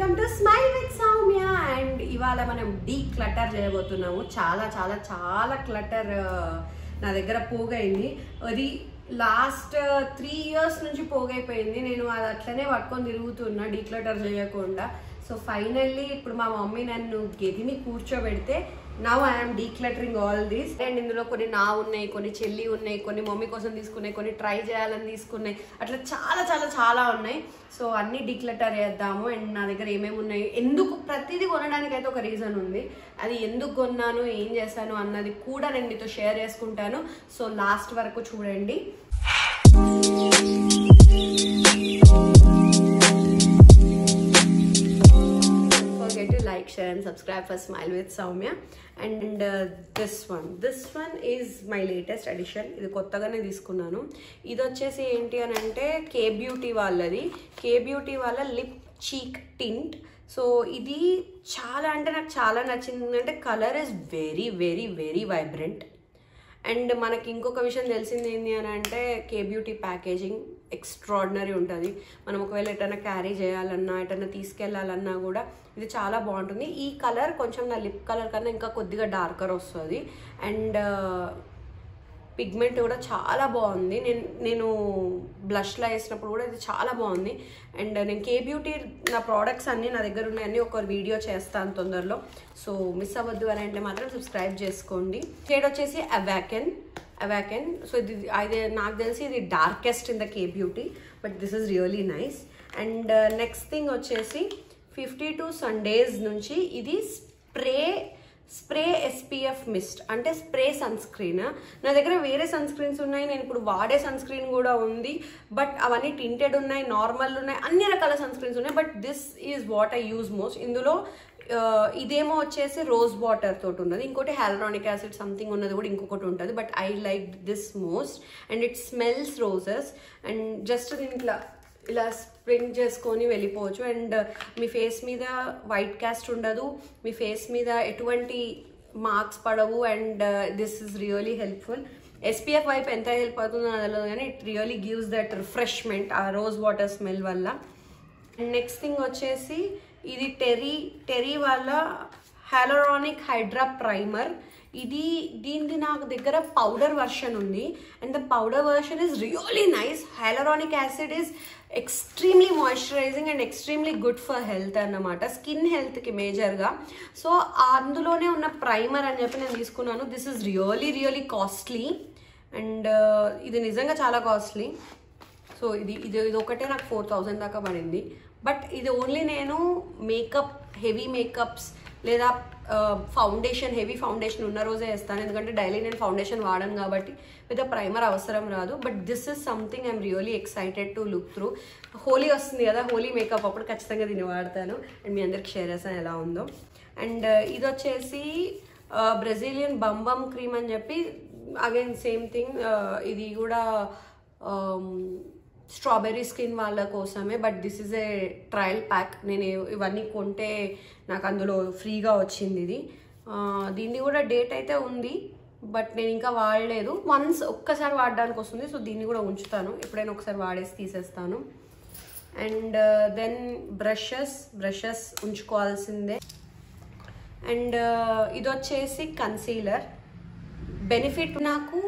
Welcome to smile with Soumya. And ఇవాళ మనం D clutter చేయబోతున్నాము. చాలా చాలా చాలా క్లటర్ నా దగ్గర పోగైంది. అది లాస్ట్ 3 years నుంచి పోగైపోయింది. నేను అది అట్లనే పట్టుకొని తిరుగుతున్నా డీ క్లటర్ చేయకుండా. సో ఫైనల్లీ ఇప్పుడు మా మమ్మీ నన్ను గదిని కూర్చోబెడితే now I'm decluttering all these. And ఇందులో కొన్ని నా ఉన్నాయి, కొన్ని చెల్లి ఉన్నాయి, కొన్ని మమ్మీ కోసం తీసుకున్నాయి, కొన్ని ట్రై చేయాలని తీసుకున్నాయి, అట్లా చాలా చాలా చాలా ఉన్నాయి. సో అన్ని డీక్లటర్ చేద్దాము. అండ్ నా దగ్గర ఏమేమి ఉన్నాయి, ఎందుకు ప్రతిదీ కొనడానికి అయితే ఒక రీజన్ ఉంది. అది ఎందుకు కొన్నాను, ఏం చేశాను అన్నది కూడా నేను మీతో షేర్ చేసుకుంటాను. సో లాస్ట్ వరకు చూడండి. Like, share and subscribe for Smile with Soumya. And this one is my latest addition. ఇది కొత్తగానే తీసుకున్నాను. ఇది వచ్చేసి ఏంటి అని అంటే కే బ్యూటీ వాళ్ళది. కే బ్యూటీ వాళ్ళ లిప్ చీక్ టింట్. సో ఇది చాలా అంటే నాకు చాలా నచ్చింది. అంటే colour is very very very vibrant. And మనకి ఇంకొక విషయం తెలిసింది ఏంటి అని అంటే కే బ్యూటీ ప్యాకేజింగ్ ఎక్స్ట్రాడినరీ ఉంటుంది. మనం ఒకవేళ ఎటన్నా క్యారీ చేయాలన్నా, ఎటన్నా తీసుకెళ్ళాలన్నా కూడా ఇది చాలా బాగుంటుంది. ఈ కలర్ కొంచెం నా లిప్ కలర్ కన్నా ఇంకా కొద్దిగా డార్కర్ వస్తుంది. అండ్ పిగ్మెంట్ కూడా చాలా బాగుంది. నేను బ్లష్లో వేసినప్పుడు కూడా ఇది చాలా బాగుంది. అండ్ నేను కే బ్యూటీ నా ప్రోడక్ట్స్ అన్నీ నా దగ్గర ఉన్నాయన్నీ ఒక వీడియో చేస్తాను తొందరలో. సో మిస్ అవ్వద్దు అని అంటే మాత్రం సబ్స్క్రైబ్ చేసుకోండి. షేడ్ వచ్చేసి అవాకెన్. సో ఇది నాకు తెలిసి ఇది darkest in the K beauty, but this is really nice. And next thing వచ్చేసి 52 Sundays నుంచి ఇది స్ప్రే ఎస్పీఎఫ్ మిస్ట్, అంటే స్ప్రే సన్ స్క్రీన్. నా దగ్గర వేరే సన్ స్క్రీన్స్ ఉన్నాయి, నేను ఇప్పుడు వాడే సన్ స్క్రీన్ కూడా ఉంది. బట్ అవన్నీ టింటెడ్ ఉన్నాయి, నార్మల్ ఉన్నాయి, అన్ని రకాల సన్ స్క్రీన్స్ ఉన్నాయి. But this is what I use most. ఇందులో ఇదేమో వచ్చేసి రోజ్ వాటర్ తోటి ఉన్నది, ఇంకోటి హైలరానిక్ యాసిడ్ సంథింగ్ ఉన్నది కూడా ఇంకొకటి ఉంటుంది. But I like this most. And it smells roses. And just దీంట్లో ఇలా స్ప్రింగ్ చేసుకొని వెళ్ళిపోవచ్చు. అండ్ మీ ఫేస్ మీద వైట్ క్యాస్ట్ ఉండదు, మీ ఫేస్ మీద ఎటువంటి మార్క్స్ పడవు. And this is really helpful. SPF వైపు ఎంత హెల్ప్ అవుతుందో తెలియదు కానీ it really gives that refreshment ఆ రోజ్ వాటర్ స్మెల్ వల్ల. అండ్ నెక్స్ట్ థింగ్ వచ్చేసి ఇది టెర్రీ వాళ్ళ హైలరానిక్ హైడ్రా ప్రైమర్. దీనిది నాకు దగ్గర పౌడర్ వర్షన్ ఉంది. And the powder version is really nice. Hyaluronic acid is extremely moisturising and extremely good for health అన్నమాట, స్కిన్ హెల్త్కి మేజర్గా. సో అందులోనే ఉన్న ప్రైమర్ అని చెప్పి నేను తీసుకున్నాను. This is really costly. And ఇది నిజంగా చాలా కాస్ట్లీ. సో ఇది ఒకటే నాకు 4000 దాకా పడింది. బట్ ఇది ఓన్లీ నేను హెవీ మేకప్స్ లేదా ఫౌండేషన్, హెవీ ఫౌండేషన్ ఉన్న రోజే వేస్తాను, ఎందుకంటే డైలీ నేను ఫౌండేషన్ వాడను కాబట్టి పెద్ద ప్రైమర్ అవసరం రాదు. But this is something I'm really excited to look through. Holi వస్తుంది కదా, హోలీ మేకప్ అప్పుడు ఖచ్చితంగా దీన్ని వాడతాను. అండ్ మీ అందరికి షేర్ చేస్తాను ఎలా ఉందో. అండ్ ఇది వచ్చేసి బ్రెజిలియన్ బమ్ క్రీమ్ అని చెప్పి అగైన్ సేమ్ థింగ్. ఇది కూడా స్ట్రాబెర్రీ స్కిన్ వాళ్ళ కోసమే. But this is a trial pack. నేను ఇవన్నీ కొంటే నాకు అందులో ఫ్రీగా వచ్చింది ఇది. దీన్ని కూడా డేట్ అయితే ఉంది, బట్ నేను ఇంకా వాడలేదు. ఒక్కసారి వాడడానికి వస్తుంది. సో దీన్ని కూడా ఉంచుతాను, ఎప్పుడైనా ఒకసారి వాడేసి తీసేస్తాను. అండ్ దెన్ బ్రషెస్ ఉంచుకోవాల్సిందే. అండ్ ఇది వచ్చేసి కన్సీలర్. బెనిఫిట్ నాకు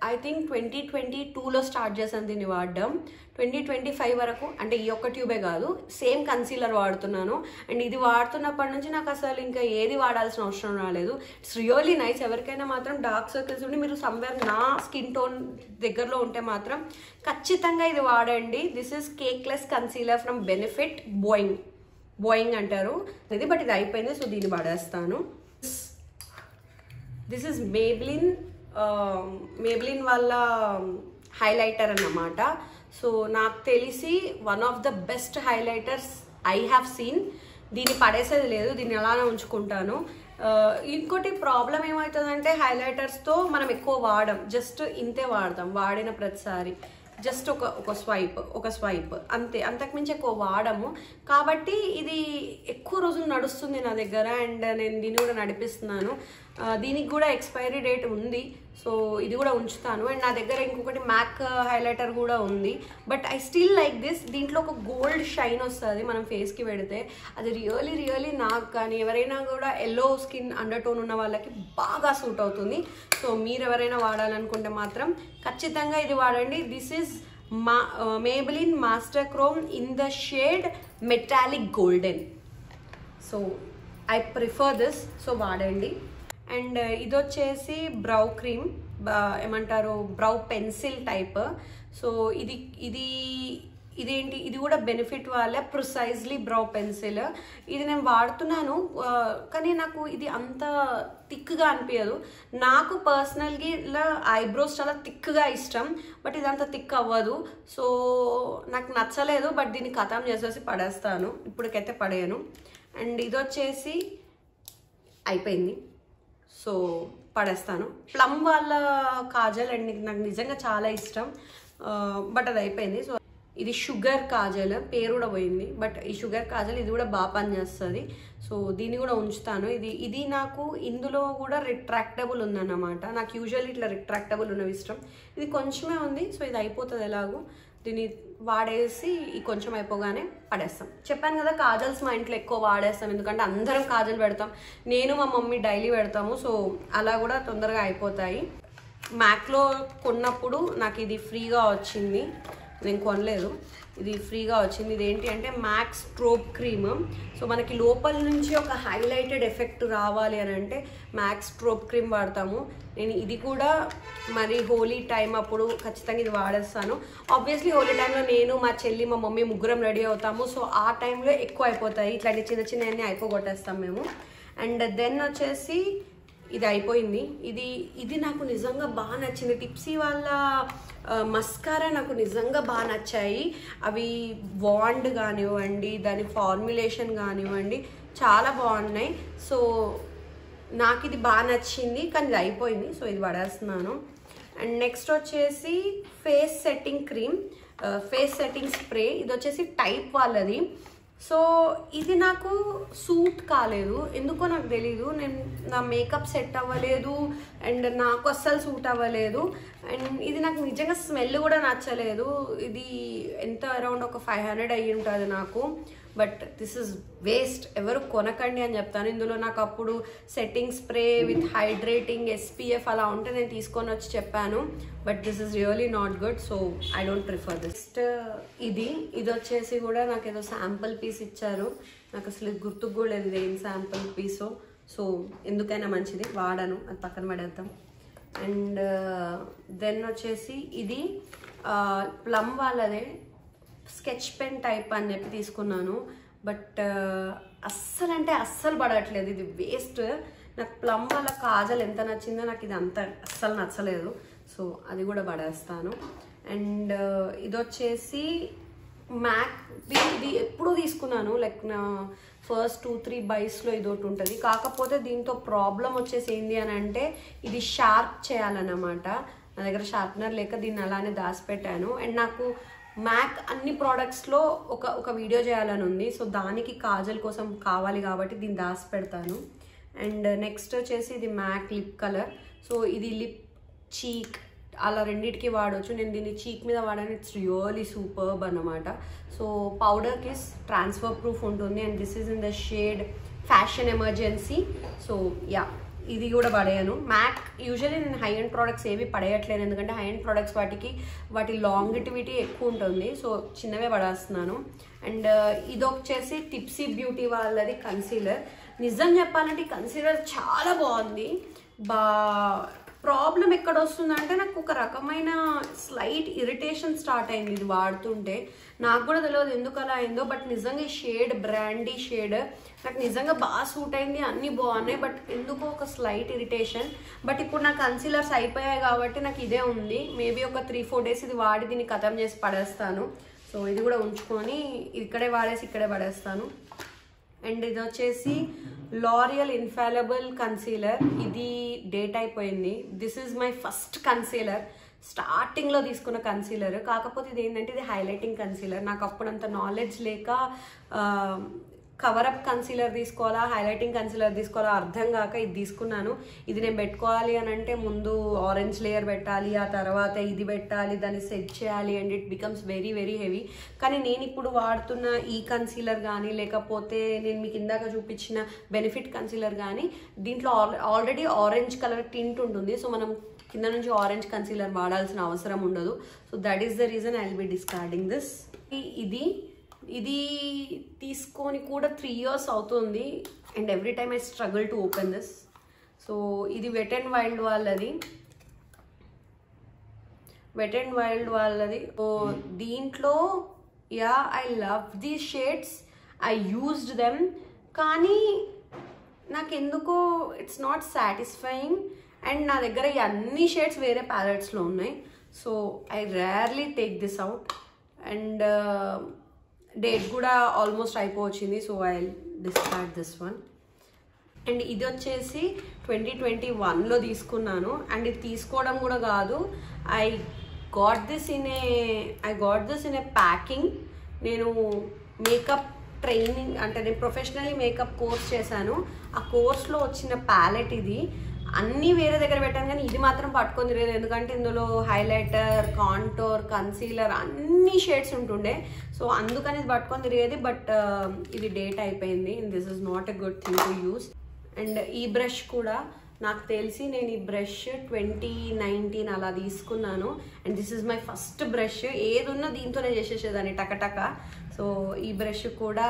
ఐ థింక్ 2022లో స్టార్ట్ చేశాను దీన్ని వాడడం. 2025 వరకు, అంటే ఈ ఒక్క ట్యూబే కాదు, సేమ్ కన్సీలర్ వాడుతున్నాను. అండ్ ఇది వాడుతున్నప్పటి నుంచి నాకు అసలు ఇంకా ఏది వాడాల్సిన అవసరం రాలేదు. It's really nice. ఎవరికైనా మాత్రం డార్క్ సర్కిల్స్ ఉండి మీరు సమ్వేర్ నా స్కిన్ టోన్ దగ్గరలో ఉంటే మాత్రం ఖచ్చితంగా ఇది వాడండి. This is cakeless concealer from Benefit. Boing అంటారు ఇది, బట్ ఇది అయిపోయింది. సో దీన్ని వాడేస్తాను. దిస్ ఈస్ మేబ్లిన్ వాళ్ళ హైలైటర్ అన్నమాట. సో నాకు తెలిసి one of the best highlighters I have seen. దీన్ని పడేసేది లేదు, దీన్ని అలానే ఉంచుకుంటాను. ఇంకోటి ప్రాబ్లం ఏమవుతుందంటే హైలైటర్స్తో మనం ఎక్కువ వాడం, జస్ట్ ఇంతే వాడతాం వాడిన ప్రతిసారి. జస్ట్ ఒక స్వైప్ అంతే, అంతకుమించి ఎక్కువ వాడము. కాబట్టి ఇది ఎక్కువ రోజులు నడుస్తుంది నా దగ్గర. అండ్ నేను దీన్ని కూడా నడిపిస్తున్నాను. దీనికి కూడా ఎక్స్పైరీ డేట్ ఉంది. సో ఇది కూడా ఉంచుతాను. అండ్ నా దగ్గర ఇంకొకటి మ్యాక్ హైలైటర్ కూడా ఉంది, but I still like this. దీంట్లో ఒక గోల్డ్ షైన్ వస్తుంది మనం ఫేస్కి పెడితే, అది రియలీ నాకు కానీ ఎవరైనా కూడా ఎల్లో స్కిన్ అండర్ టోన్ ఉన్న వాళ్ళకి బాగా సూట్ అవుతుంది. సో మీరు ఎవరైనా వాడాలనుకుంటే మాత్రం ఖచ్చితంగా ఇది వాడండి. This is Maybelline Master Chrome in the shade Metallic Golden. So I prefer this. So వాడండి. అండ్ ఇది వచ్చేసి బ్రౌ క్రీమ్, ఏమంటారు బ్రౌ పెన్సిల్ టైప్. సో ఇదేంటి, ఇది కూడా బెనిఫిట్ వాళ్ళే, ప్రిసైజ్లీ బ్రౌ పెన్సిల్. ఇది నేను వాడుతున్నాను, కానీ నాకు ఇది అంత థిక్గా అనిపించదు. నాకు పర్సనల్గా ఇలా ఐబ్రోస్ చాలా థిక్గా ఇష్టం, బట్ ఇది అంత థిక్ అవ్వదు. సో నాకు నచ్చలేదు, బట్ దీన్ని ఖతం చేసేసి పడేస్తాను. ఇప్పటికైతే పడేయను. అండ్ ఇది వచ్చేసి అయిపోయింది, సో పడేస్తాను. ప్లమ్ వాళ్ళ కాజల్ అండ్ నాకు నిజంగా చాలా ఇష్టం, బట్ అది అయిపోయింది. సో ఇది షుగర్ కాజల్, పేరు కూడా పోయింది, బట్ ఈ షుగర్ కాజల్ ఇది కూడా బాగా పనిచేస్తుంది. సో దీన్ని కూడా ఉంచుతాను. ఇది నాకు ఇందులో కూడా రిట్రాక్టబుల్ ఉందన్నమాట. నాకు యూజువల్లీ ఇట్లా రిట్రాక్టబుల్ ఉన్నవి ఇష్టం. ఇది కొంచెమే ఉంది, సో ఇది అయిపోతుంది ఎలాగో. దీన్ని వాడేసి ఈ కొంచెం అయిపోగానే పడేస్తాం. చెప్పాను కదా కాజల్స్ మా ఇంట్లో ఎక్కువ వాడేస్తాం, ఎందుకంటే అందరం కాజల్ పెడతాం. నేను మా మమ్మీ డైలీ పెడతాము, సో అలా కూడా తొందరగా అయిపోతాయి. మ్యాక్లో కొన్నప్పుడు నాకు ఇది ఫ్రీగా వచ్చింది, నేను కొనలేదు, ఇది ఫ్రీగా వచ్చింది. ఇది ఏంటి అంటే మ్యాక్ స్ట్రోబ్ క్రీమ్. సో మనకి లోపల నుంచి ఒక హైలైటెడ్ ఎఫెక్ట్ రావాలి అని అంటే మ్యాక్ స్ట్రోబ్ క్రీమ్ వాడతాము. నేను ఇది కూడా మరి హోలీ టైం అప్పుడు ఖచ్చితంగా ఇది వాడేస్తాను. ఆబ్వియస్లీ హోలీ టైంలో నేను, మా చెల్లి, మా మమ్మీ ముగ్గురం రెడీ అవుతాము. సో ఆ టైంలో ఎక్కువ అయిపోతాయి, ఇట్లాంటి చిన్నవన్నీ అయిపోగొట్టేస్తాం మేము. అండ్ దెన్ వచ్చేసి ఇది అయిపోయింది. ఇది నాకు నిజంగా బాగా నచ్చింది. టిప్సీ వాళ్ళ మస్కారా నాకు నిజంగా బాగా నచ్చాయి. అవి వాండ్ కానివ్వండి, దాని ఫార్ములేషన్ కానివ్వండి, చాలా బాగున్నాయి. సో నాకు ఇది బాగా నచ్చింది, కానీ ఇది అయిపోయింది, సో ఇది పడేస్తున్నాను. అండ్ నెక్స్ట్ వచ్చేసి face setting cream, face setting spray. ఇది వచ్చేసి టైప్ వాళ్ళది. సో ఇది నాకు సూట్ కాలేదు, ఎందుకో నాకు తెలీదు. నా మేకప్ సెట్ అవ్వలేదు అండ్ నాకు అస్సలు సూట్ అవ్వలేదు. అండ్ ఇది నాకు నిజంగా స్మెల్ కూడా నచ్చలేదు. ఇది ఎంత అరౌండ్ ఒక 500 అయ్యి ఉంటుంది నాకు. బట్ దిస్ ఇస్ వేస్ట్, ఎవరు కొనకండి అని చెప్తాను. ఇందులో నాకు అప్పుడు setting spray with hydrating SPF అలా ఉంటే నేను తీసుకొని వచ్చి చెప్పాను, but this is really not good. So I don't prefer this. ఇది వచ్చేసి కూడా నాకు ఏదో శాంపుల్ పీస్ ఇచ్చారు, నాకు అసలు గుర్తుకు కూడా లేదు ఏం శాంపుల్ పీసో. సో ఎందుకైనా మంచిది, వాడను, అది పక్కన పడేద్దాం. అండ్ దెన్ వచ్చేసి ఇది ప్లమ్ వాళ్ళదే స్కెచ్ పెన్ టైప్ అని చెప్పి తీసుకున్నాను, బట్ అస్సలు అంటే అస్సలు పడట్లేదు, ఇది వేస్ట్. నాకు ప్లమ్ వాళ్ళ కాజల్ ఎంత నచ్చిందో నాకు ఇది అంత అస్సలు నచ్చలేదు, సో అది కూడా పడేస్తాను. అండ్ ఇది వచ్చేసి మ్యాక్, ఇది ఎప్పుడూ తీసుకున్నాను, లైక్ నా ఫస్ట్ 2-3 బైస్లో ఇది ఒకటి ఉంటుంది. కాకపోతే దీంతో ప్రాబ్లం వచ్చేసి ఏంటి అని అంటే ఇది షార్ప్ చేయాలన్నమాట. నా దగ్గర షార్ప్నర్ లేక దీన్ని అలానే దాచిపెట్టాను. అండ్ నాకు మ్యాక్ అన్ని ప్రోడక్ట్స్లో ఒక వీడియో చేయాలని ఉంది, సో దానికి కాజల్ కోసం కావాలి కాబట్టి దీన్ని దాచి పెడతాను. అండ్ నెక్స్ట్ వచ్చేసి ఇది మ్యాక్ లిప్ కలర్. సో ఇది లిప్, చీక్ అలా రెండింటికి వాడవచ్చు. నేను దీన్ని చీక్ మీద వాడాను, ఇట్స్ రియలీ సూపర్బ్ అన్నమాట. So powder kiss transfer proof ఉంటుంది. And this is in the shade fashion emergency. So yeah, ఇది కూడా పడేయను. మ్యాక్ యూజువల్లీ నేను హై అండ్ ప్రోడక్ట్స్ ఏవి పడేయట్లేదు, ఎందుకంటే హై అండ్ ప్రోడక్ట్స్ వాటి లాంగిటివిటీ ఎక్కువ ఉంటుంది, సో చిన్నవే పడేస్తున్నాను. అండ్ ఇది వచ్చేసి టిప్సీ బ్యూటీ వాళ్ళది కన్సీలర్. నిజం చెప్పాలంటే ఈ కన్సీలర్ చాలా బాగుంది. ప్రాబ్లం ఎక్కడ వస్తుందంటే నాకు ఒక రకమైన స్లైట్ ఇరిటేషన్ స్టార్ట్ అయింది ఇది వాడుతుంటే. నాకు కూడా తెలియదు ఎందుకు అలా అయిందో, బట్ నిజంగా ఈ షేడ్, బ్రాండీ షేడ్ నాకు నిజంగా బాగా సూట్ అయింది, అన్నీ బాగున్నాయి, బట్ ఎందుకో ఒక స్లైట్ ఇరిటేషన్. బట్ ఇప్పుడు నా కన్సీలర్స్ అయిపోయాయి కాబట్టి నాకు ఇదే ఉంది. మేబీ ఒక 3-4 డేస్ ఇది వాడి దీన్ని ఖతం చేసి పడేస్తాను. సో ఇది కూడా ఉంచుకొని ఇక్కడే వాడేసి ఇక్కడే పడేస్తాను. అండ్ ఇది వచ్చేసి లారియల్ ఇన్ఫాలబుల్ కన్సీలర్. ఇది డేట్ అయిపోయింది. This is my first concealer, స్టార్టింగ్లో తీసుకున్న కన్సీలర్. కాకపోతే ఇది ఏంటంటే ఇది హైలైటింగ్ కన్సీలర్. నాకు అప్పుడంత నాలెడ్జ్ లేక కవరప్ కన్సీలర్ తీసుకోవాలా హైలైటింగ్ కన్సీలర్ తీసుకోవాలా అర్థం కాక ఇది తీసుకున్నాను. ఇది నేను పెట్టుకోవాలి అని అంటే ముందు ఆరెంజ్ లేయర్ పెట్టాలి, ఆ తర్వాత ఇది పెట్టాలి, దాన్ని సెట్ చేయాలి and it becomes very very heavy. కానీ నేను ఇప్పుడు వాడుతున్న ఈ కన్సీలర్ కానీ లేకపోతే నేను మీకు ఇందాక చూపించిన బెనిఫిట్ కన్సీలర్ కానీ దీంట్లో ఆల్రెడీ ఆరెంజ్ కలర్ టింట్ ఉంటుంది. సో మనం కింద నుంచి ఆరెంజ్ కన్సీలర్ వాడాల్సిన అవసరం ఉండదు. So that is the reason I will be discarding this. ఇది తీసుకొని కూడా 3 years అవుతుంది and every time I struggle to open this. So ఇది వెట్ అండ్ వైల్డ్ వాళ్ళది. సో దీంట్లో yeah I love these shades, I used them, కానీ నాకెందుకో it's not satisfying. And నా దగ్గర ఈ అన్ని షేడ్స్ వేరే ప్యాలెట్స్లో ఉన్నాయి. So I rarely take this out and date కూడా ఆల్మోస్ట్ అయిపోవచ్చింది. So I discard this one. And ఇది వచ్చేసి 2021లో తీసుకున్నాను. అండ్ ఇది తీసుకోవడం కూడా కాదు, I got this in a packing. నేను మేకప్ ట్రైనింగ్ అంటే నేను ప్రొఫెషనల్లీ మేకప్ కోర్స్ చేశాను. ఆ కోర్స్లో వచ్చిన ప్యాలెట్ ఇది. అన్నీ వేరే దగ్గర పెట్టాను కానీ ఇది మాత్రం పట్టుకొని లేదు, ఎందుకంటే ఇందులో హైలైటర్, కాంటోర్, కన్సీలర్ అన్ని షేడ్స్ ఉంటుండే. సో అందుకని ఇది పట్టుకొని తిరిగేది. బట్ ఇది డేట్ అయిపోయింది. This is not a good thing to use. And ఈ బ్రష్ కూడా నాకు తెలిసి నేను ఈ బ్రష్ 2019 అలా తీసుకున్నాను. And this is my first brush. ఏది ఉన్నా దీంతోనే చేసేసేదాన్ని టకటక. సో ఈ బ్రష్ కూడా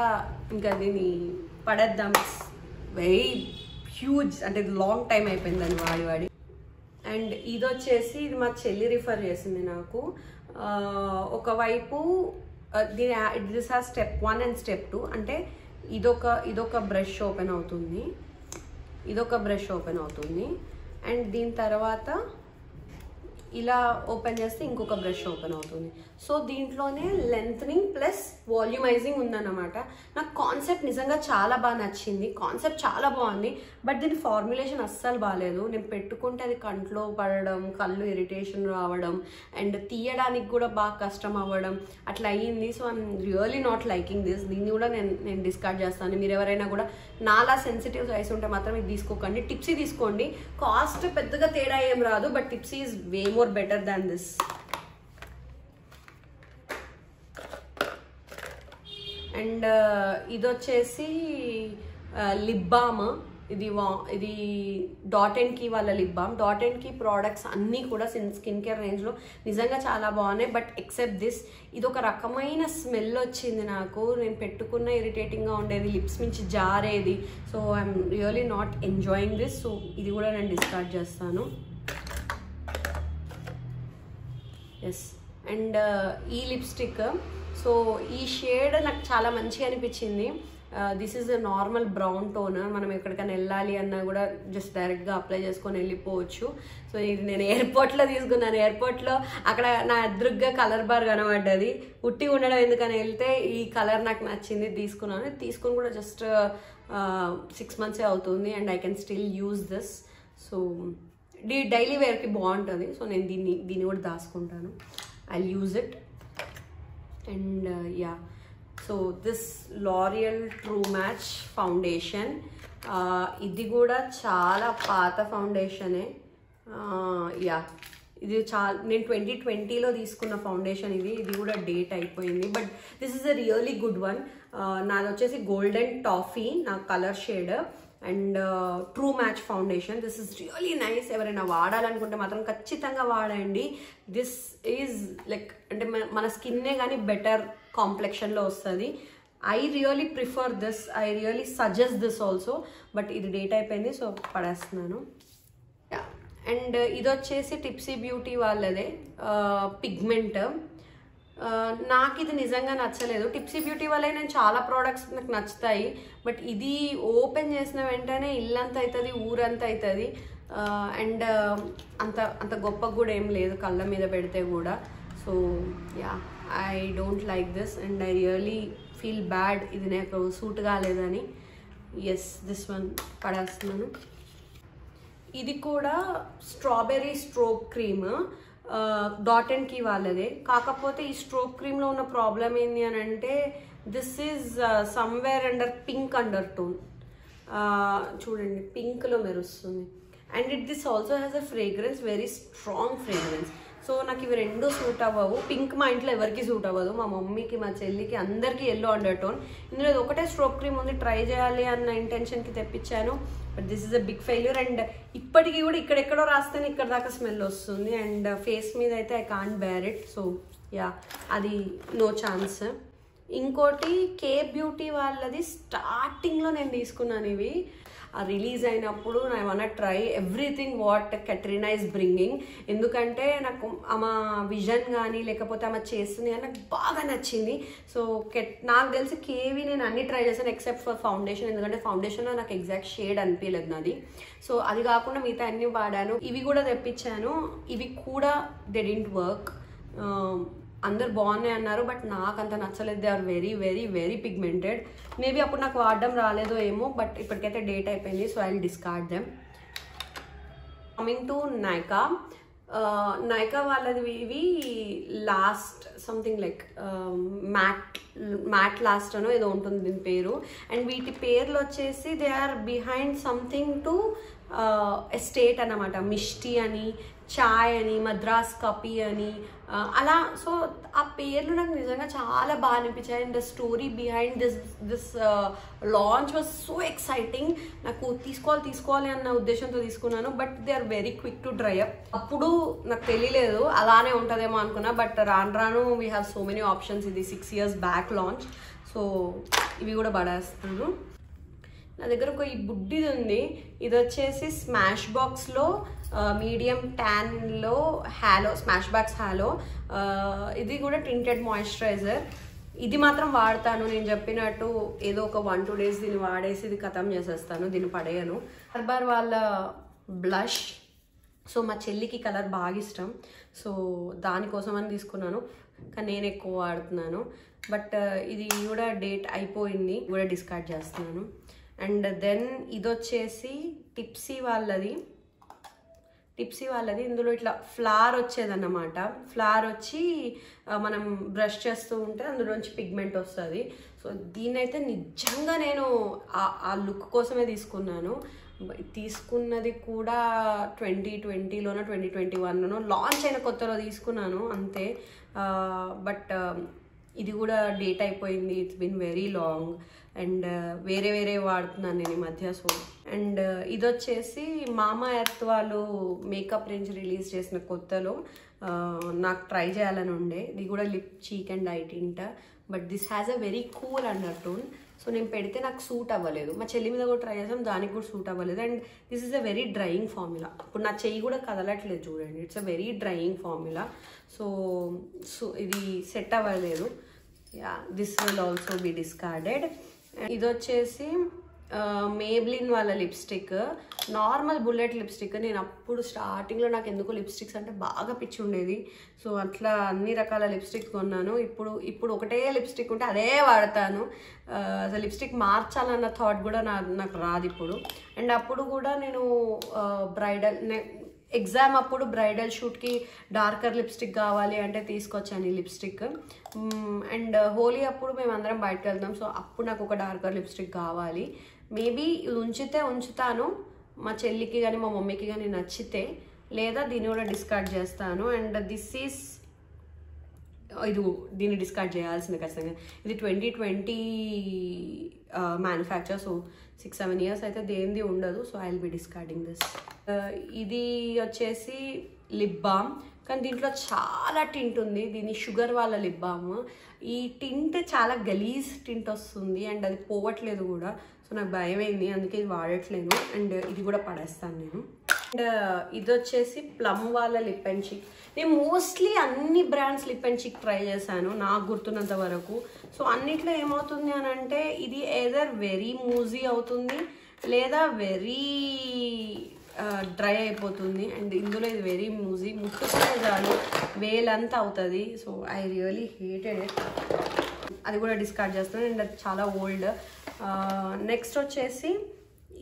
ఇంకా దీన్ని పడేద్దాం. వెరీ హ్యూజ్, అంటే ఇది లాంగ్ టైం అయిపోయింది దాన్ని వాడి. అండ్ ఇది వచ్చేసి ఇది మా చెల్లి రిఫర్ చేసింది నాకు. ఒకవైపు this has step 1 and step 2. అంటే ఇదొక బ్రష్ ఓపెన్ అవుతుంది, అండ్ దీని తర్వాత ఇలా ఓపెన్ చేస్తే ఇంకొక బ్రష్ ఓపెన్ అవుతుంది. సో దీంట్లోనే లెంత్నింగ్ ప్లస్ వాల్యూమైజింగ్ ఉందన్నమాట. నాకు కాన్సెప్ట్ నిజంగా చాలా బాగా నచ్చింది. కాన్సెప్ట్ చాలా బాగుంది, బట్ దీని ఫార్ములేషన్ అస్సలు బాగాలేదు. నేను పెట్టుకుంటే అది కంట్లో పడడం, కళ్ళు ఇరిటేషన్ రావడం అండ్ తీయడానికి కూడా బాగా కష్టం అవ్వడం అట్లా అయ్యింది. So I'm really not liking this. దీన్ని కూడా నేను డిస్కార్డ్ చేస్తాను. మీరు ఎవరైనా కూడా నాలా సెన్సిటివ్ ఐస్ ఉంటే మాత్రం ఇది తీసుకోకండి. టిప్సీ తీసుకోండి. కాస్ట్ పెద్దగా తేడా ఏం రాదు, but tipsy is way more better than this. And ఇది వచ్చేసి లిప్ బామ్. ఇది డాట్ అండ్ కీ వాళ్ళ lip balm. Dot and key products అన్నీ కూడా స్కిన్ కేర్ రేంజ్లో నిజంగా చాలా బాగున్నాయి. బట్ ఎక్సెప్ట్ దిస్, ఇది ఒక రకమైన స్మెల్ వచ్చింది నాకు. నేను పెట్టుకున్న ఇరిటేటింగ్గా ఉండేది, లిప్స్ నుంచి జారేది. So I'm really not enjoying this. So ఇది కూడా నేను డిస్కార్డ్ చేస్తాను. ఎస్. అండ్ ఈ లిప్స్టిక్, సో ఈ షేడ్ నాకు చాలా మంచిగా అనిపించింది. This is a normal brown tone. మనం ఎక్కడికైనా వెళ్ళాలి అన్నా కూడా జస్ట్ డైరెక్ట్గా అప్లై చేసుకొని వెళ్ళిపోవచ్చు. సో ఇది నేను ఎయిర్పోర్ట్లో తీసుకున్నాను. ఎయిర్పోర్ట్లో అక్కడ నా ఎదురుగ్గా కలర్ బార్ కనబడ్డది. ఉట్టి ఉండడం ఎందుకని వెళ్తే ఈ కలర్ నాకు నచ్చింది, తీసుకున్నాను. తీసుకుని కూడా జస్ట్ 6 months అవుతుంది and I can still use this. So daily వేర్కి బాగుంటుంది. సో నేను దీన్ని కూడా దాచుకుంటాను. I use it. And yeah, so this L'Oreal True Match foundation. ఇది కూడా చాలా పాత ఫౌండేషనే. యా, ఇది నేను 2020లో తీసుకున్న ఫౌండేషన్. ఇది కూడా డేట్ అయిపోయింది. But this is a really good one. నాది వచ్చేసి గోల్డెన్ టాఫీ నా colour shade. And true match foundation. This is really nice. ఎవరైనా వాడాలనుకుంటే మాత్రం ఖచ్చితంగా వాడండి. దిస్ ఈజ్ లైక్ అంటే మన స్కిన్నే కానీ బెటర్ కాంప్లెక్షన్లో వస్తుంది. I really prefer this. I really suggest this also. But ఇది డేట్ అయిపోయింది, సో పడేస్తున్నాను. అండ్ ఇది వచ్చేసి టిప్సీ బ్యూటీ వాళ్ళదే పిగ్మెంట్. నాకు ఇది నిజంగా నచ్చలేదు. టిప్సీ బ్యూటీ వల్ల నేను చాలా ప్రోడక్ట్స్ నాకు నచ్చుతాయి, బట్ ఇది ఓపెన్ చేసిన వెంటనే ఇల్లంతా అవుతుంది, ఊరంతా అవుతుంది. అండ్ అంత గొప్పగా కూడా ఏం లేదు కళ్ళ మీద పెడితే కూడా. So yeah, I don't like this and I really feel bad ఇది నాకు సూట్ కాలేదని. ఎస్, దిస్ వన్ పడేస్తున్నాను. ఇది కూడా strawberry strobe cream, Dot and Key వాళ్ళదే. కాకపోతే ఈ స్ట్రోక్ క్రీమ్లో ఉన్న ప్రాబ్లం ఏంటి అని అంటే this is somewhere under pink under tone. చూడండి పింక్లో మెరుస్తుంది. And this also has a fragrance, very strong fragrance. So నాకు ఇవి రెండు సూట్ అవ్వవు. పింక్ మా ఇంట్లో ఎవరికి సూట్ అవ్వదు, మా మమ్మీకి, మా చెల్లికి, అందరికీ ఎల్లో అండర్ టోన్. ఇందులో ఇది ఒకటే స్ట్రోక్ క్రీమ్ ఉంది, ట్రై చేయాలి అన్న ఇంటెన్షన్కి తెప్పించాను. But this is a big failure. And ఇప్పటికీ కూడా ఇక్కడెక్కడో రాస్తేనే ఇక్కడ దాకా స్మెల్ వస్తుంది. అండ్ ఫేస్ మీద అయితే I can't bear it. So yeah, అది నో ఛాన్స్. ఇంకోటి కే బ్యూటీ వాళ్ళది స్టార్టింగ్లో నేను తీసుకున్నాను ఇవి. రిలీజ్ అయినప్పుడు I want try everything what Katrina is bringing. ఎందుకంటే నాకు ఆమె విజన్ కానీ లేకపోతే ఆమె చేస్తుంది కానీ నాకు బాగా నచ్చింది. సో నాకు తెలిసి కేవి నేను అన్ని ట్రై చేశాను ఎక్సెప్ట్ ఫర్ ఫౌండేషన్, ఎందుకంటే ఫౌండేషన్లో నాకు ఎగ్జాక్ట్ షేడ్ అనిపించలేదు నాది. సో అది కాకుండా మిగతా అన్ని వాడాను. ఇవి కూడా తెప్పించాను, ఇవి కూడా దే డింట్ వర్క్. అందరు బాగున్నాయి అన్నారు, బట్ నాకు అంత నచ్చలేదు. They are very very very pigmented. Maybe అప్పుడు నాకు వాడడం రాలేదో ఏమో, బట్ ఇప్పటికైతే డేట్ అయిపోయింది. So I will discard them. Coming to Nykaa. Nykaa వాళ్ళది ఇవి last something like matte last అనో ఏదో ఉంటుంది దీని పేరు. అండ్ వీటి పేర్లు వచ్చేసి they are behind something to estate అన్నమాట. మిష్టి అని, చాయ్ అని, మద్రాస్ కపీ అని అలా. సో ఆ పేర్లు నాకు నిజంగా చాలా బాగా అనిపించాయి. And the story behind this launch was so exciting. నాకు తీసుకోవాలి అన్న ఉద్దేశంతో తీసుకున్నాను. But they are very quick to dry up. అప్పుడు నాకు తెలియలేదు, అలానే ఉంటుందేమో అనుకున్నా. బట్ రాను we have so many options. ఇది 6 years బ్యాక్ లాంచ్. సో ఇవి కూడా పడేస్తున్నాను. నా దగ్గర ఒక ఈ బుడ్డిది ఉంది. ఇది వచ్చేసి స్మాష్ బాక్స్లో మీడియం ట్యాన్లో హాలో, స్మాష్ బాక్స్ హాలో. ఇది కూడా టింటెడ్ మాయిశ్చరైజర్. ఇది మాత్రం వాడతాను, నేను చెప్పినట్టు ఏదో ఒక 1-2 days దీన్ని వాడేసి ఇది ఖతం చేసేస్తాను, దీన్ని పడేయను. హర్బార్ వాళ్ళ బ్లష్. సో మా చెల్లికి కలర్ బాగా ఇష్టం, సో దానికోసం అని తీసుకున్నాను. కానీ నేను ఎక్కువ వాడుతున్నాను. బట్ ఇది కూడా డేట్ అయిపోయింది, కూడా డిస్కార్డ్ చేస్తున్నాను. అండ్ దెన్ ఇది వచ్చేసి టిప్సీ వాళ్ళది. ఇందులో ఇట్లా ఫ్లవర్ వచ్చేదన్నమాట. ఫ్లవర్ వచ్చి మనం బ్రష్ చేస్తూ ఉంటే అందులోంచి పిగ్మెంట్ వస్తుంది. సో దీన్నైతే నిజంగా నేను ఆ లుక్ కోసమే తీసుకున్నాను. తీసుకున్నది కూడా 2020లోనో 2021లోనో లాంచ్ అయిన కొత్తలో తీసుకున్నాను అంతే. బట్ ఇది కూడా డేట్ అయిపోయింది. It's been very long. And వేరే వాడుతున్నాను నేను ఈ మధ్య. సో అండ్ ఇది వచ్చేసి మామా ఎర్త్ వాళ్ళు మేకప్ రేంజ్ రిలీజ్ చేసిన కొత్తలో నాకు ట్రై చేయాలని ఉండే. ఇది కూడా lip, cheek and eye tint. But this has a very cool under tone. So నేను పెడితే నాకు సూట్ అవ్వలేదు. మా చెల్లి మీద కూడా ట్రై చేసాం, దానికి కూడా సూట్ అవ్వలేదు. And this is a very drying formula. ఇప్పుడు నా చెయ్యి కూడా కదలట్లేదు చూడండి. It's a very drying formula. So ఇది సెట్ అవ్వలేదు. Yeah, this will also be discarded. ఇది వచ్చేసి మేబ్లిన్ వాళ్ళ లిప్స్టిక్, నార్మల్ బుల్లెట్ లిప్స్టిక్. నేను అప్పుడు స్టార్టింగ్లో నాకు ఎందుకో లిప్స్టిక్స్ అంటే బాగా పిచ్చి ఉండేది. సో అట్లా అన్ని రకాల లిప్స్టిక్ కొన్నాను. ఇప్పుడు ఒకటే లిప్స్టిక్ ఉంటే అదే వాడతాను. అసలు లిప్స్టిక్ మార్చాలన్న థాట్ కూడా నాకు రాదు ఇప్పుడు. అండ్ అప్పుడు కూడా నేను ఎగ్జామ్ అప్పుడు బ్రైడల్ షూట్కి డార్కర్ లిప్స్టిక్ కావాలి అంటే తీసుకొచ్చాను ఈ లిప్స్టిక్. అండ్ హోలీ అప్పుడు మేము అందరం బయటకు వెళ్తాం. సో అప్పుడు నాకు ఒక డార్కర్ లిప్స్టిక్ కావాలి. మేబీ ఉంచుతాను, మా చెల్లికి కానీ మా మమ్మీకి కానీ నచ్చితే, లేదా దీన్ని కూడా డిస్కార్డ్ చేస్తాను. అండ్ దీన్ని డిస్కార్డ్ చేయాల్సింది ఖచ్చితంగా. ఇది 2020 మ్యానుఫ్యాక్చర్. సో 6-7 years అయితే దేనిది ఉండదు. So I will be discarding this. ఇది వచ్చేసి లిప్ బామ్, కానీ దీంట్లో చాలా టింట్ ఉంది. దీని షుగర్ వాళ్ళ లిప్ బామ్. ఈ టింట్ చాలా గలీజ్ టింట్ వస్తుంది అండ్ అది పోవట్లేదు కూడా. సో నాకు భయమైంది, అందుకే ఇది వాడట్లేను. అండ్ ఇది కూడా పడేస్తాను నేను. అండ్ ఇది వచ్చేసి ప్లమ్ వాళ్ళ లిప్ అండ్ చిక్. నేను మోస్ట్లీ అన్ని brands lip and cheek try చేశాను నాకు గుర్తున్నంత వరకు. సో అన్నిట్లో ఏమవుతుంది అని అంటే ఇది ఏదర్ వెరీ మూజీ అవుతుంది లేదా వెరీ డ్రై అయిపోతుంది. అండ్ ఇందులో ఇది వెరీ మూజీ, ముట్టుకునే చాలు వేలంతా అవుతుంది. So I really hated it. అది కూడా డిస్కార్డ్ చేస్తాను. అండ్ అది చాలా ఓల్డ్. నెక్స్ట్ వచ్చేసి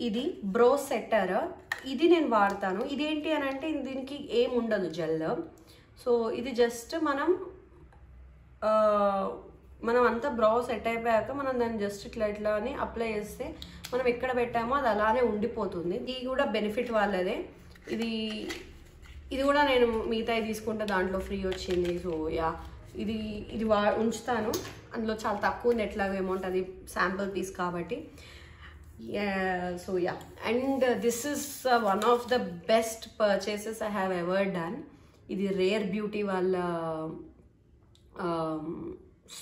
ఇది బ్రో సెట్టర్. ఇది నేను వాడతాను. ఇదేంటి అని అంటే దీనికి ఏం ఉండదు జెల్. సో ఇది జస్ట్ మనం మనం అంతా బ్రౌ సెట్ అయిపోయాక మనం దాన్ని జస్ట్ ఇట్లా అని అప్లై చేస్తే మనం ఎక్కడ పెట్టామో అది అలానే ఉండిపోతుంది. ఇది కూడా బెనిఫిట్ వాళ్ళదే. ఇది కూడా నేను మిగతాయి తీసుకుంటే దాంట్లో ఫ్రీ వచ్చింది. సో యా, ఇది ఉంచుతాను. అందులో చాలా తక్కువ ఉంది, ఎట్లాగో అమౌంట్, అది శాంపుల్ పీస్ కాబట్టి. So yeah, and this is one of the best purchases I have ever done. ఇది రేర్ బ్యూటీ వాళ్ళ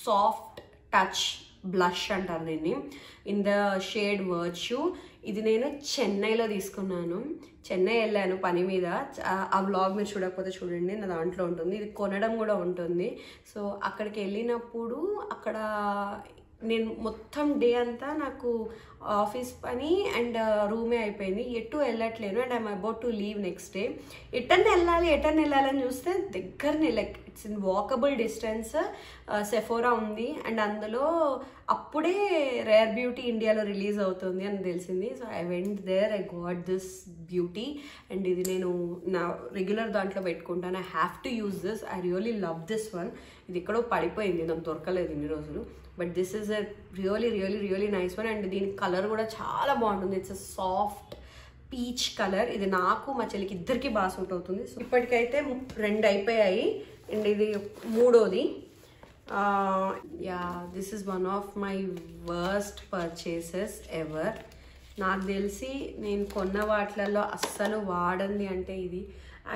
సాఫ్ట్ టచ్ బ్లష్ అంటారు దీన్ని, ఇన్ ద షేడ్ వర్చ్యూ. ఇది నేను చెన్నైలో తీసుకున్నాను. చెన్నై వెళ్ళాను పని మీద. ఆ వ్లాగ్ మీరు చూడకపోతే చూడండి, నా దాంట్లో ఉంటుంది. ఇది కొనడం కూడా ఉంటుంది. సో అక్కడికి వెళ్ళినప్పుడు అక్కడ నేను మొత్తం డే అంతా నాకు ఆఫీస్ పని అండ్ రూమే అయిపోయింది. ఎటు వెళ్ళట్లేను and I'm about to leave next day. ఎటర్ని వెళ్ళాలని చూస్తే దగ్గరనే, like it's in walkable distance Sephora ఉంది. అండ్ అందులో అప్పుడే రేర్ బ్యూటీ ఇండియాలో రిలీజ్ అవుతుంది అని తెలిసింది. So I went there, I got this beauty. And ఇది నేను నా రెగ్యులర్ దాంట్లో పెట్టుకుంటాను. I have to use this. I really love this one. ఇది ఎక్కడో పడిపోయింది, నాకు దొరకలేదు ఇన్ని రోజులు. But this is a really nice one. And దీని కలర్ కూడా చాలా బాగుంటుంది. It's a soft peach colour. ఇది నాకు మా చెల్లికి ఇద్దరికి బాగా సూట్ అవుతుంది. సో ఇప్పటికైతే 2 అయిపోయాయి అండ్ ఇది 3వది. Yeah, this is one of my worst purchases ever. నాకు తెలిసి నేను కొన్న వాటిలలో అస్సలు వాడంది అంటే ఇది.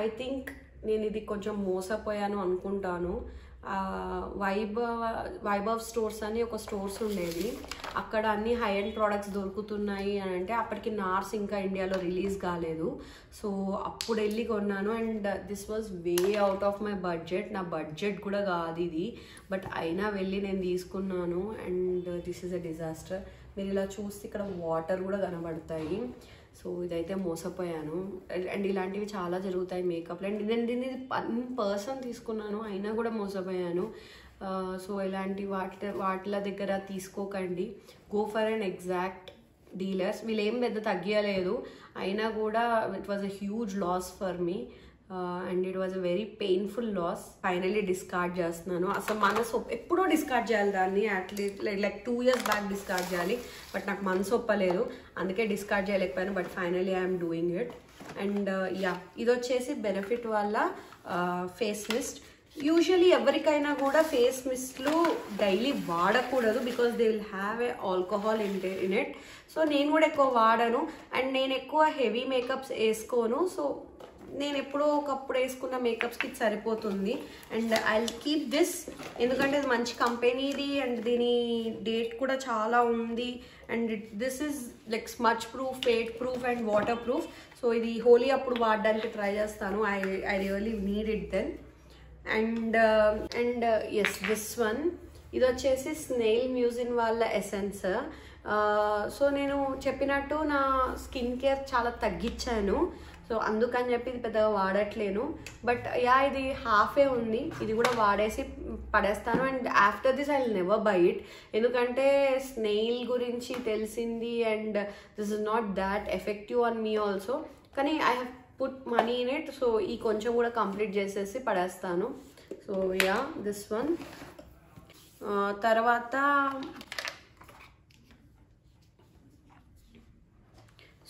ఐ థింక్ నేను ఇది కొంచెం మోసపోయాను అనుకుంటాను. వైభవ్ స్టోర్స్ అని ఒక స్టోర్స్ ఉండేది. అక్కడ అన్ని హై అండ్ ప్రోడక్ట్స్ దొరుకుతున్నాయి అని అంటే అప్పటికి నార్స్ ఇంకా ఇండియాలో రిలీజ్ కాలేదు. సో అప్పుడు వెళ్ళి కొన్నాను and this was way out of my budget. నా బడ్జెట్ కూడా కాదు ఇది, బట్ అయినా వెళ్ళి నేను తీసుకున్నాను and this is a disaster. మీరు ఇలా చూస్తే ఇక్కడ వాటర్ కూడా కనబడతాయి. సో ఇదైతే మోసపోయాను. అండ్ ఇలాంటివి చాలా జరుగుతాయి మేకప్లో. అండ్ నేను దీన్ని 1 పర్సన్ తీసుకున్నాను అయినా కూడా మోసపోయాను. సో ఇలాంటి వాటిల దగ్గర తీసుకోకండి. Go for an exact dealers. వీళ్ళు ఏం పెద్ద తగ్గియలేదు అయినా కూడా it was a huge loss for me and it was a very painful loss. Finally discard చేస్తున్నాను. అసలు మనసు ఎప్పుడో డిస్కార్డ్ చేయాలి దాన్ని, at least like 2 years back discard చేయాలి. బట్ నాకు మనసు ఒప్పలేదు, అందుకే డిస్కార్డ్ చేయలేకపోయాను. But finally I'm doing it. And yeah, ఇది వచ్చేసి బెనిఫిట్ వల్ల ఫేస్ మిస్ట్. యూజువలీ ఎవరికైనా కూడా ఫేస్ మిస్ట్లు డైలీ వాడకూడదు because they will have a alcohol in it. So నేను కూడా ఎక్కువ వాడను అండ్ నేను ఎక్కువ హెవీ మేకప్స్ వేసుకోను. సో నేను ఎప్పుడో ఒకప్పుడు వేసుకున్న మేకప్స్కి సరిపోతుంది. అండ్ ఐ కీప్ దిస్ ఎందుకంటే ఇది మంచి కంపెనీది అండ్ దీని డేట్ కూడా చాలా ఉంది. And this is like smudge proof, fade proof and water proof. So ఇది హోలీ అప్పుడు వాడడానికి ట్రై చేస్తాను. I really need it then. And yes, this one, ఇది వచ్చేసి స్నేల్ మ్యూజిన్ వాళ్ళ ఎసెన్స్. సో నేను చెప్పినట్టు నా స్కిన్ కేర్ చాలా తగ్గించాను. సో అందుకని చెప్పి ఇది పెద్దగా వాడట్లేను. బట్ యా, ఇది హాఫే ఉంది, ఇది కూడా వాడేసి పడేస్తాను. And after this I will never buy it. ఎందుకంటే స్నేల్ గురించి తెలిసింది and this is not that effective on me also. కానీ I have put money in it. So ఈ కొంచెం కూడా కంప్లీట్ చేసేసి పడేస్తాను. So yeah, this one. తర్వాత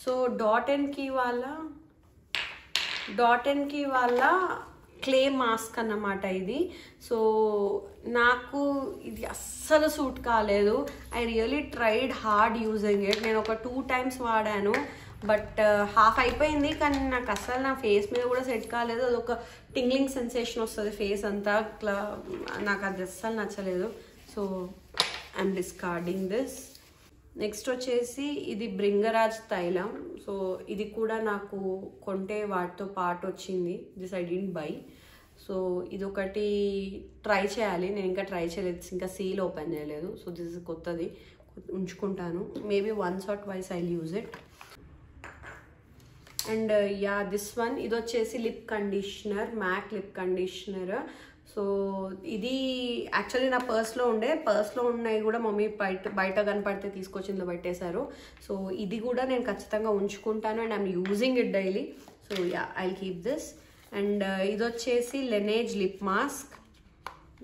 సో డాట్ అండ్ కీ వాళ్ళ క్లే మాస్క్ అన్నమాట ఇది. సో నాకు ఇది అస్సలు సూట్ కాలేదు. I really tried hard using it. నేను ఒక 2 times వాడాను బట్ హాఫ్ అయిపోయింది. కానీ నాకు అస్సలు నా ఫేస్ మీద కూడా సెట్ కాలేదు. అది ఒక టింగ్లింగ్ సెన్సేషన్ వస్తుంది ఫేస్ అంతా, అట్లా నాకు అది అస్సలు నచ్చలేదు. So I'm discarding this. Next వచ్చేసి ఇది భృంగరాజ్ తైలం. సో ఇది కూడా నాకు కొంటే వాటితో పాటు వచ్చింది. This I didn't buy. So ఇది ఒకటి ట్రై చేయాలి, నేను ఇంకా ట్రై చేయలేదు, ఇంకా సీల్ ఓపెన్ చేయలేదు. సో దిస్ ఇస్ కొత్తది, ఉంచుకుంటాను. Maybe once or twice I use it. And yeah, this one, ఇది వచ్చేసి lip conditioner, MAC lip conditioner. So ఇది యాక్చువల్లీ నా పర్స్లో ఉన్నాయి కూడా మమ్మీ బయట కనపడితే తీసుకొచ్చి ఇందులో పెట్టేశారు. సో ఇది కూడా నేను ఖచ్చితంగా ఉంచుకుంటాను and I'm using it daily. So yeah, I will keep this. And ఇది వచ్చేసి లెనేజ్ లిప్ మాస్క్.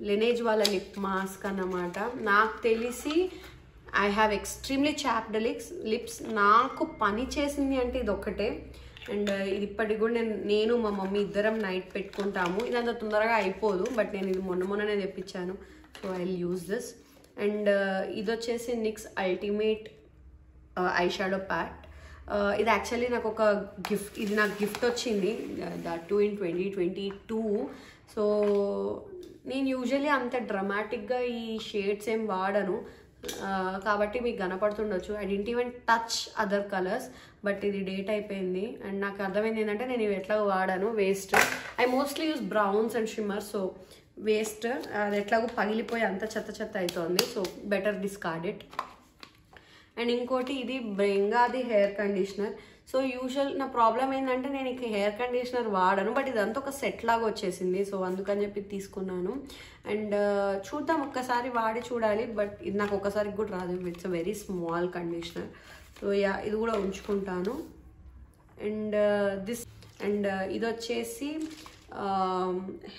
లెనేజ్ వాళ్ళ లిప్ మాస్క్ అన్నమాట. నాకు తెలిసి I have extremely chopped lips. నాకు పని చేసింది అంటే ఇది ఒక్కటే. అండ్ ఇది ఇప్పటికి కూడా నేను మా మమ్మీ ఇద్దరం నైట్ పెట్టుకుంటాము. ఇది అంత తొందరగా అయిపోదు, బట్ నేను ఇది మొన్ననే తెప్పించాను. So I will use this. And ఇది వచ్చేసి NYX ultimate eye shadow palette. ఇది యాక్చువల్లీ నాకు ఒక గిఫ్ట్, ఇది నాకు గిఫ్ట్ వచ్చింది, దట్ టూ ఇన్ 2022. సో నేను యూజువల్లీ అంత డ్రమాటిక్గా ఈ షేడ్స్ ఏం వాడను, కాబట్టి మీకు కనపడుతుండొచ్చు. I didn't even touch other colours, but ఇది డేట్ అయిపోయింది. అండ్ నాకు అర్థమైంది ఏంటంటే నేను ఇవి ఎట్లా వాడాను, waste. I mostly use browns and shimmer, so waste. అది ఎట్లాగో పగిలిపోయి అంత చెత్త అవుతుంది. So better discard it. And ఇంకోటి ఇది బెంగాది హెయిర్ కండిషనర్. సో యూజువల్ నా ప్రాబ్లం ఏంటంటే నేను ఇక హెయిర్ కండిషనర్ వాడను, బట్ ఇదంతా ఒక సెట్ లాగా వచ్చేసింది. సో అందుకని చెప్పి తీసుకున్నాను. అండ్ చూద్దాం, ఒక్కసారి వాడి చూడాలి, బట్ ఇది నాకు ఒక్కసారి కూడా రాదు. It's a very small conditioner. So yeah, ఇది కూడా ఉంచుకుంటాను. అండ్ ఇది వచ్చేసి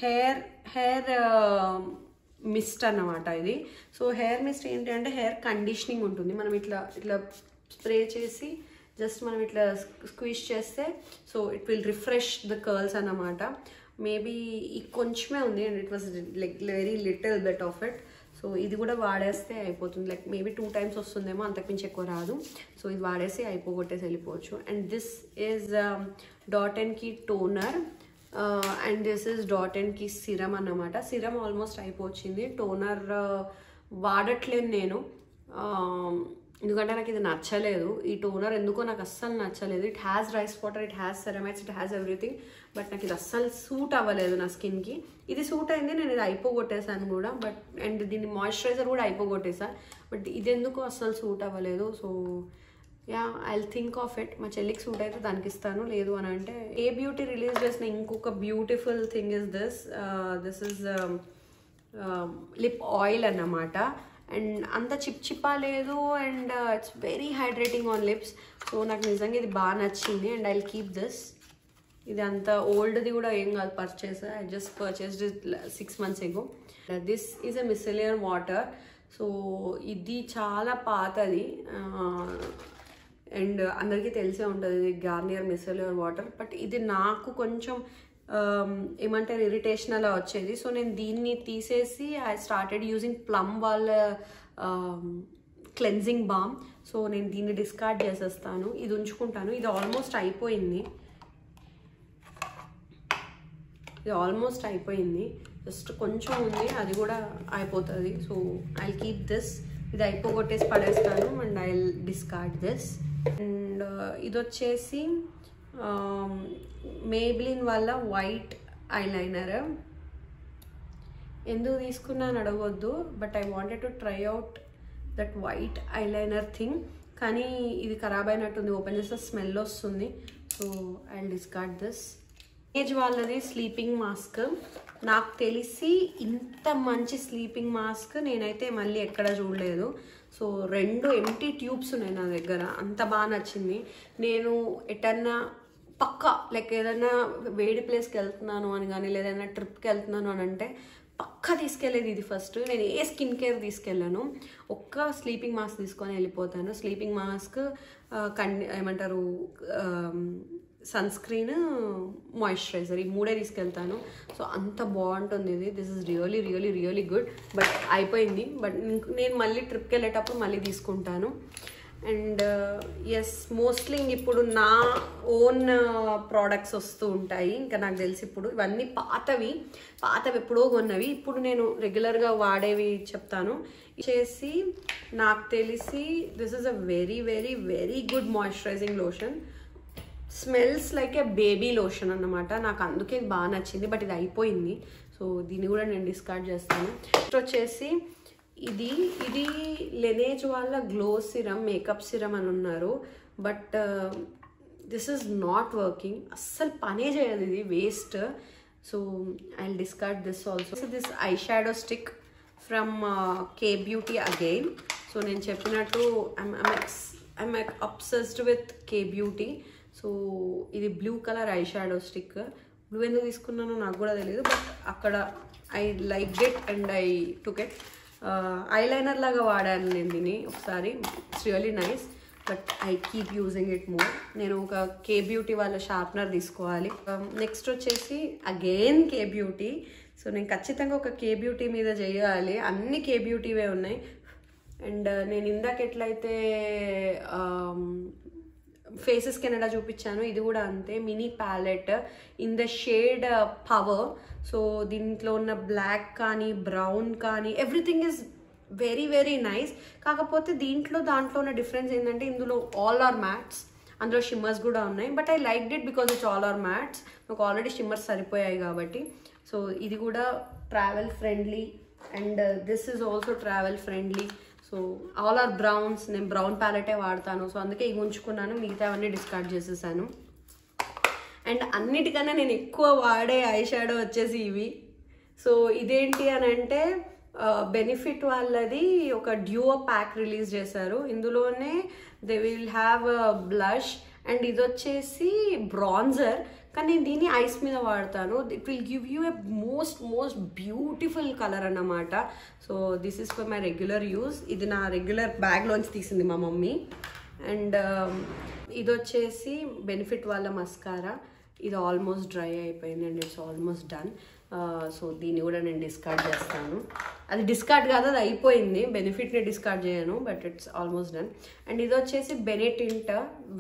హెయిర్ మిస్ట్ అన్నమాట ఇది. సో హెయిర్ మిస్ట్ ఏంటి అంటే హెయిర్ కండిషనింగ్ ఉంటుంది. మనం ఇట్లా స్ప్రే చేసి జస్ట్ మనం ఇట్లా స్క్వీజ్ చేస్తే so it will refresh the curls అన్నమాట. మేబీ ఈ కొంచెమే ఉంది and it was like very little bit of it. So ఇది కూడా వాడేస్తే అయిపోతుంది. లైక్ మేబీ 2 times వస్తుందేమో, అంతకుమించి ఎక్కువ రాదు. సో ఇది వాడేసి అయిపోగొట్టేసి వెళ్ళిపోవచ్చు. And this is dot and key toner. And this is dot and key serum అన్నమాట. సిరమ్ ఆల్మోస్ట్ అయిపోయింది. టోనర్ వాడట్లేదు నేను, ఎందుకంటే నాకు ఇది నచ్చలేదు. ఈ టోనర్ ఎందుకో నాకు అస్సలు నచ్చలేదు. It has rice water, it has ceramides, it has everything, but నాకు ఇది అస్సలు సూట్ అవ్వలేదు నా స్కిన్కి. ఇది సూట్ అయింది, నేను ఇది అయిపోగొట్టేసాను కూడా. బట్ అండ్ దీన్ని మాయిశ్చరైజర్ కూడా అయిపోగొట్టేసా, బట్ ఇది ఎందుకో అస్సలు సూట్ అవ్వలేదు. So yeah, I think of it. మా చెల్లికి సూట్ అయితే దానికి ఇస్తాను, లేదు అని అంటే ఏ బ్యూటీ రిలీజ్ చేసిన ఇంకొక beautiful thing is this is lip oil అన్నమాట. అండ్ అంత చిప్పా లేదు, and it's very hydrating on lips. So నాకు నిజంగా ఇది బాగా నచ్చింది. And I will keep this. ఇది అంత ఓల్డ్ది కూడా ఏం కాదు, I just purchased it 6 months ago. This is a micellar water. So ఇది చాలా పాతది అండ్ అందరికీ తెలిసే ఉంటుంది, ఇది గార్నియర్ మిసెలియర్ వాటర్. బట్ ఇది నాకు కొంచెం ఏమంటారు ఇరిటేషన్ అలా వచ్చేది. సో నేను దీన్ని తీసేసి ఐ స్టార్టెడ్ యూజింగ్ ప్లమ్ వాళ్ళ క్లెన్జింగ్ బామ్. సో నేను దీన్ని డిస్కార్డ్ చేసేస్తాను, ఇది ఉంచుకుంటాను. ఇది ఆల్మోస్ట్ అయిపోయింది, జస్ట్ కొంచెం ఉంది, అది కూడా అయిపోతుంది. So I keep this. ఇది అయిపోగొట్టేసి పడేస్తాను and I discard this. And ఇది వచ్చేసి మేబ్లిన్ వల్ల వైట్ ఐలైనర్. ఎందుకు తీసుకున్నాను అడగొద్దు, but I wanted to try out that white eyeliner thing. కానీ ఇది ఖరాబ్ అయినట్టుంది, ఓపెన్ చేస్తే స్మెల్ వస్తుంది. So I discard this. ఏజ్ వాళ్ళది స్లీపింగ్ మాస్క్. నాకు తెలిసి ఇంత మంచి స్లీపింగ్ మాస్క్ నేనైతే మళ్ళీ ఎక్కడ చూడలేదు. సో 2 empty ట్యూబ్స్ ఉన్నాయి నా దగ్గర, అంత బాగా నచ్చింది. నేను ఎటన్నా పక్కా లైక్ ఏదైనా వేడి ప్లేస్కి వెళ్తున్నాను అని కానీ, లేదైనా ట్రిప్కి వెళ్తున్నాను అని అంటే పక్కా తీసుకెళ్ళేది ఇది ఫస్ట్. నేను ఏ స్కిన్ కేర్ తీసుకెళ్ళాను, ఒక్క స్లీపింగ్ మాస్క్ తీసుకొని వెళ్ళిపోతాను. స్లీపింగ్ మాస్క్, ఏమంటారు సన్ స్క్రీన్, మాయిశ్చరైజర్, ఈ 3 తీసుకెళ్తాను. సో అంత బాగుంటుంది ఇది. This is really really really good. But అయిపోయింది, బట్ నేను మళ్ళీ ట్రిప్కి వెళ్ళేటప్పుడు మళ్ళీ తీసుకుంటాను. అండ్ ఎస్, మోస్ట్లీ ఇప్పుడు నా ఓన్ ప్రోడక్ట్స్ వస్తూ ఉంటాయి. ఇంకా నాకు తెలిసి ఇప్పుడు ఇవన్నీ పాతవి ఎప్పుడో కొన్నవి. ఇప్పుడు నేను రెగ్యులర్గా వాడేవి చెప్తాను. చేసి నాకు తెలిసి this is a very very very good moisturising lotion. Smells like A baby lotion అన్నమాట. నాకు అందుకే ఇది బాగా నచ్చింది, బట్ ఇది అయిపోయింది. సో దీన్ని కూడా నేను డిస్కార్డ్ చేస్తాను. నెక్స్ట్ వచ్చేసి ఇది లెనేజ్ వాళ్ళ గ్లో సిరమ్, మేకప్ సిరమ్ అని ఉన్నారు. But this is not working, అస్సలు పనే చేయదు, ఇది waste. So I will discard this also. So this eye shadow stick from Kay Beauty again. So నేను చెప్పినట్టు I'm obsessed with Kay Beauty. So ఇది blue colour eye shadow stick, blue ఎందుకు తీసుకున్నానో నాకు కూడా తెలియదు, బట్ అక్కడ I like it and I took it. Eyeliner లాగా వాడాను నేను దీన్ని ఒకసారి. It's really nice, but I keep using it more. నేను ఒక కే బ్యూటీ వాళ్ళ షార్ప్నర్ తీసుకోవాలి. నెక్స్ట్ వచ్చేసి అగైన్ కే బ్యూటీ. సో నేను ఖచ్చితంగా ఒక కే బ్యూటీ మీద చేయాలి. అన్ని కే బ్యూటీవే ఉన్నాయి. అండ్ నేను ఇందాక ఎట్లయితే ఫేసెస్ కెనడా చూపించాను, ఇది కూడా అంతే. Mini palette in the shade power. So దీంట్లో ఉన్న బ్లాక్ కానీ బ్రౌన్ కానీ everything is very very nice. కాకపోతే దాంట్లో ఉన్న డిఫరెన్స్ ఏంటంటే ఇందులో ఆల్ ఆర్ మ్యాట్స్, అందులో షిమ్మర్స్ కూడా ఉన్నాయి. But I like it because it's all are mattes. నాకు ఆల్రెడీ షిమ్మర్స్ సరిపోయాయి కాబట్టి. సో ఇది కూడా travel friendly and this is also travel friendly. So all are browns. నేను బ్రౌన్ ప్యాలెటే వాడతాను, సో అందుకే ఇవి ఉంచుకున్నాను, మిగతా అవన్నీ డిస్కార్డ్ చేసేసాను. అండ్ అన్నిటికన్నా నేను ఎక్కువ వాడే ఐ షాడో వచ్చేసి ఇవి. సో ఇదేంటి అని అంటే బెనిఫిట్ వాళ్ళది ఒక డ్యూయో ప్యాక్ రిలీజ్ చేశారు. ఇందులోనే they will have blush and ఇది వచ్చేసి బ్రాన్జర్. కానీ నేను దీన్ని ఐస్ మీద వాడతాను. It will give you a most beautiful colour అన్నమాట. So this is for my regular use. ఇది నా రెగ్యులర్ బ్యాగ్లోంచి తీసింది మా మమ్మీ. అండ్ ఇది వచ్చేసి బెనిఫిట్ వాళ్ళ మస్కారా. ఇది ఆల్మోస్ట్ డ్రై అయిపోయింది and it's almost done. So దీన్ని కూడా నేను డిస్కార్డ్ చేస్తాను. అది డిస్కార్డ్ కాదు, అది అయిపోయింది. బెనిఫిట్ని డిస్కార్డ్ చేయను, but it's almost done. And ఇది వచ్చేసి బెనెటింట్,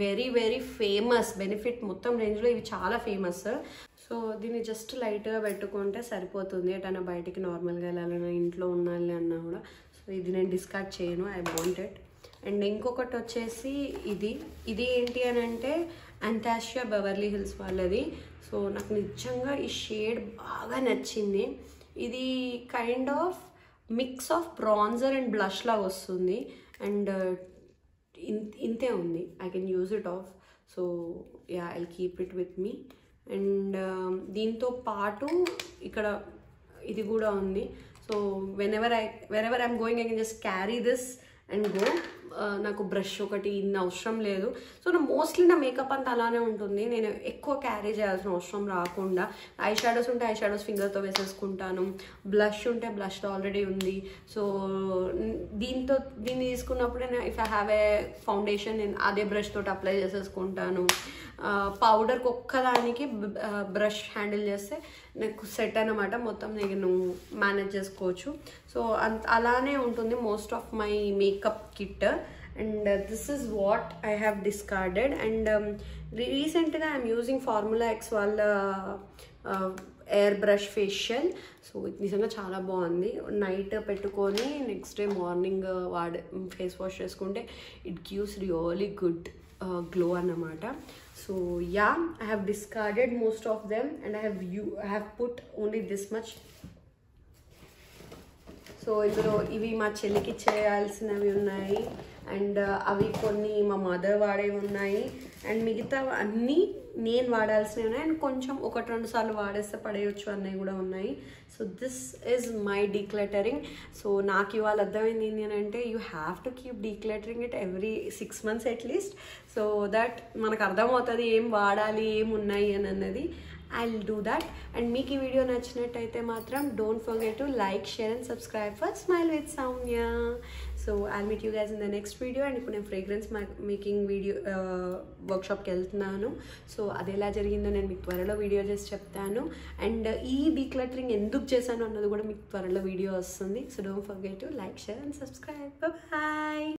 వెరీ వెరీ ఫేమస్. బెనిఫిట్ మొత్తం రేంజ్లో ఇవి చాలా ఫేమస్. సో దీన్ని జస్ట్ లైట్గా పెట్టుకుంటే సరిపోతుంది. ఎటైనా బయటికి నార్మల్గా వెళ్ళాలన్నా ఇంట్లో ఉండాలి అన్నా కూడా. సో ఇది నేను డిస్కార్డ్ చేయను, ఐ వాంట్ ఇట్. అండ్ ఇంకొకటి వచ్చేసి ఇది ఏంటి అని అంటే అంతాషియా బెవర్లీ హిల్స్ వాళ్ళది. సో నాకు నిజంగా ఈ షేడ్ బాగా నచ్చింది. ఇది kind of mix of bronzer and blush లాగా వస్తుంది. అండ్ ఇంతే ఉంది. I can use it of. So yeah, I keep it with me. And దీంతో పాటు ఇక్కడ ఇది కూడా ఉంది. So wherever I'm going I can just carry this and go. నాకు బ్రష్ ఒకటి ఇన్ని అవసరం లేదు. సో మోస్ట్లీ నా మేకప్ అంతా అలానే ఉంటుంది. నేను ఎక్కువ క్యారీ చేయాల్సిన అవసరం రాకుండా ఐ షాడోస్ ఉంటే ఐ షాడోస్ ఫింగర్తో వేసేసుకుంటాను. బ్లష్ ఉంటే బ్లష్తో ఆల్రెడీ ఉంది. సో దీన్ని తీసుకున్నప్పుడు నేను if I have a foundation నేను అదే బ్రష్ తోటి అప్లై చేసేసుకుంటాను. పౌడర్కి ఒక్కదానికి బ్రష్ హ్యాండిల్ చేస్తే నాకు సెట్ అన్నమాట. మొత్తం నేను మేనేజ్ చేసుకోవచ్చు. సో అలానే ఉంటుంది most of my makeup kit. And this is what I have discarded. And రీసెంట్గా ఐఎమ్ యూజింగ్ ఫార్ములా ఎక్స్ వాళ్ళ ఎయిర్ బ్రష్ ఫేషియల్. సో ఇది నిజంగా చాలా బాగుంది. నైట్ పెట్టుకొని next day morning face wash చేసుకుంటే it gives really good glow అన్నమాట. So yeah, I have discarded most of them and I have put only this much. So ఇందులో ఇవి మా చెల్లికి చేయాల్సినవి ఉన్నాయి. అండ్ అవి కొన్ని మా మదర్ వాడేవి ఉన్నాయి. అండ్ మిగతా అన్నీ నేను వాడాల్సినవి ఉన్నాయి. అండ్ కొంచెం 1-2 సార్లు వాడేస్తే పడేయచ్చు అన్నవి కూడా ఉన్నాయి. So this is my decluttering. So నాకు ఇవాళ అర్థమైంది ఏంటి అని అంటే you have to keep decluttering it every 6 months at least. So that మనకు అర్థమవుతుంది ఏం వాడాలి, ఏం ఉన్నాయి అని అన్నది. I'll do that. And మీకు ఈ వీడియో నచ్చినట్టయితే మాత్రం don't forget to like, share and subscribe for Smile with Soumya. So I'll meet you guys in the next video. And ఇప్పుడు నేను ఫ్రేగ్రెన్స్ మేకింగ్ వీడియో వర్క్షాప్కి వెళ్తున్నాను. సో అది ఎలా జరిగిందో నేను మీకు త్వరలో వీడియో చేసి చెప్తాను. అండ్ ఈ డీక్లటరింగ్ ఎందుకు చేశాను అన్నది కూడా మీకు త్వరలో వీడియో వస్తుంది. So don't forget to like, share and subscribe. Bye bye.